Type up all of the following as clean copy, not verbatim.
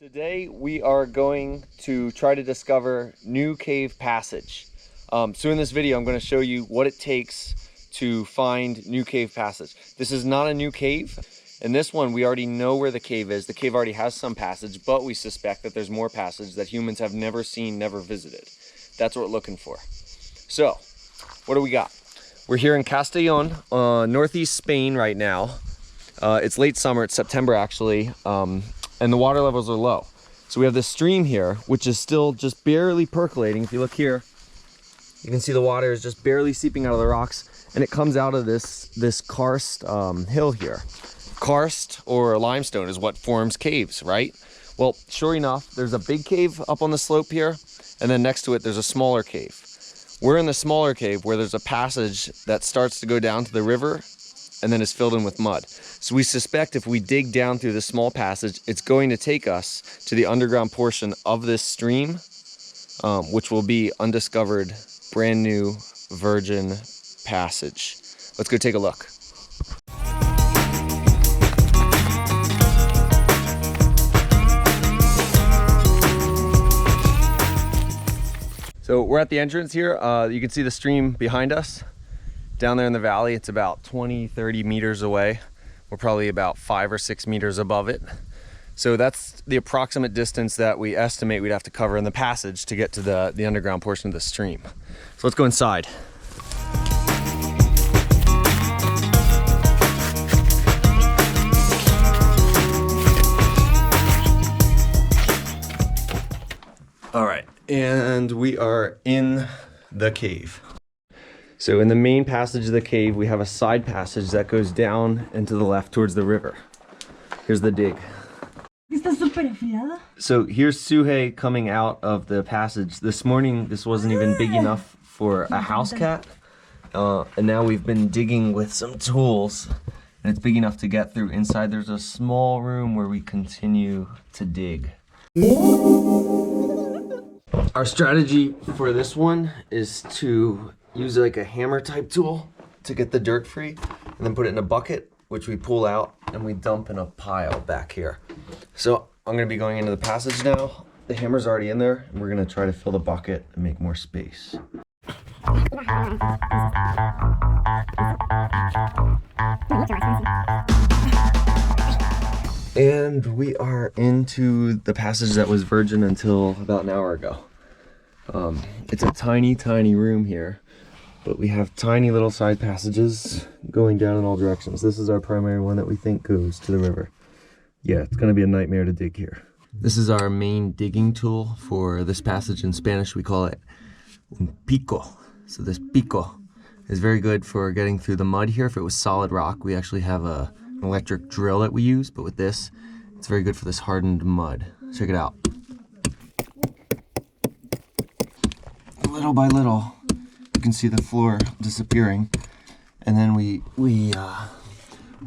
Today we are going to try to discover new cave passage. So in this video I'm going to show you what it takes to find new cave passage. This is not a new cave. In this one we already know where the cave is. The cave already has some passage, but we suspect that there's more passage that humans have never seen, never visited. That's what we're looking for. So what do we got? We're here in Castellón, northeast Spain right now. It's late summer, it's September actually. And the water levels are low. So we have this stream here, which is still just barely percolating. If you look here, you can see the water is just barely seeping out of the rocks, and it comes out of this karst hill here. Karst or limestone is what forms caves, right? Well, sure enough, there's a big cave up on the slope here, and then next to it, there's a smaller cave. We're in the smaller cave where there's a passage that starts to go down to the river and then is filled in with mud. So we suspect if we dig down through this small passage, it's going to take us to the underground portion of this stream, which will be undiscovered, brand new, virgin passage. Let's go take a look. So we're at the entrance here. You can see the stream behind us. Down there in the valley, it's about 20-30 meters away. We're probably about 5 or 6 meters above it. So that's the approximate distance that we estimate we'd have to cover in the passage to get to the underground portion of the stream. So let's go inside. All right, and we are in the cave. So in the main passage of the cave, we have a side passage that goes down and to the left towards the river. Here's the dig. So here's Suhei coming out of the passage. This morning, this wasn't even big enough for a house cat. And now we've been digging with some tools, and it's big enough to get through. Inside, there's a small room where we continue to dig. Our strategy for this one is to use like a hammer type tool to get the dirt free, and then put it in a bucket, which we pull out and we dump in a pile back here. So I'm gonna be going into the passage now. The hammer's already in there, and we're gonna try to fill the bucket and make more space. And we are into the passage that was virgin until about an hour ago. It's a tiny, tiny room here, but we have tiny little side passages going down in all directions. This is our primary one that we think goes to the river. Yeah, it's gonna be a nightmare to dig here. This is our main digging tool for this passage. In Spanish, we call it un pico. So this pico is very good for getting through the mud here. If it was solid rock, we actually have an electric drill that we use, but with this, it's very good for this hardened mud. Check it out. Little by little, you can see the floor disappearing, and then we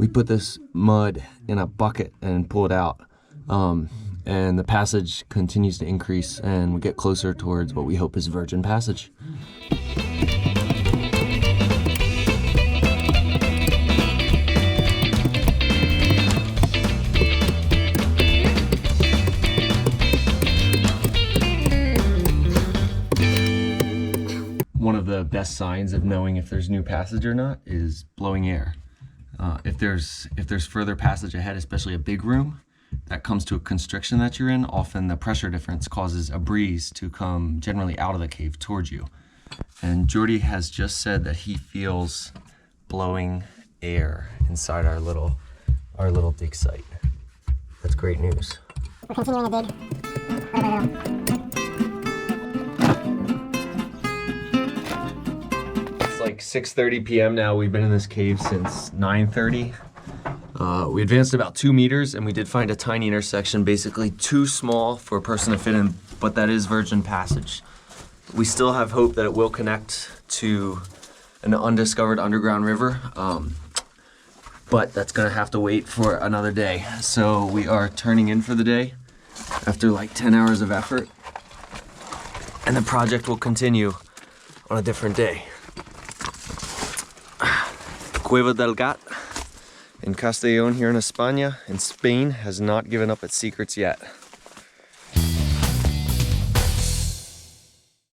put this mud in a bucket and pull it out, and the passage continues to increase, and we get closer towards what we hope is virgin passage. One of the best signs of knowing if there's new passage or not is blowing air. If there's further passage ahead, especially a big room that comes to a constriction that you're in, often the pressure difference causes a breeze to come generally out of the cave towards you. And Jordi has just said that he feels blowing air inside our little dig site. That's great news. We're continuing to dig. Like 6:30 p.m. now. We've been in this cave since 9:30. We advanced about 2 meters, and we did find a tiny intersection, basically too small for a person to fit in, but that is virgin passage. We still have hope that it will connect to an undiscovered underground river, but that's gonna have to wait for another day. So we are turning in for the day after like 10 hours of effort, and the project will continue on a different day. Cueva del Gat in Castellón here in España, and Spain has not given up its secrets yet.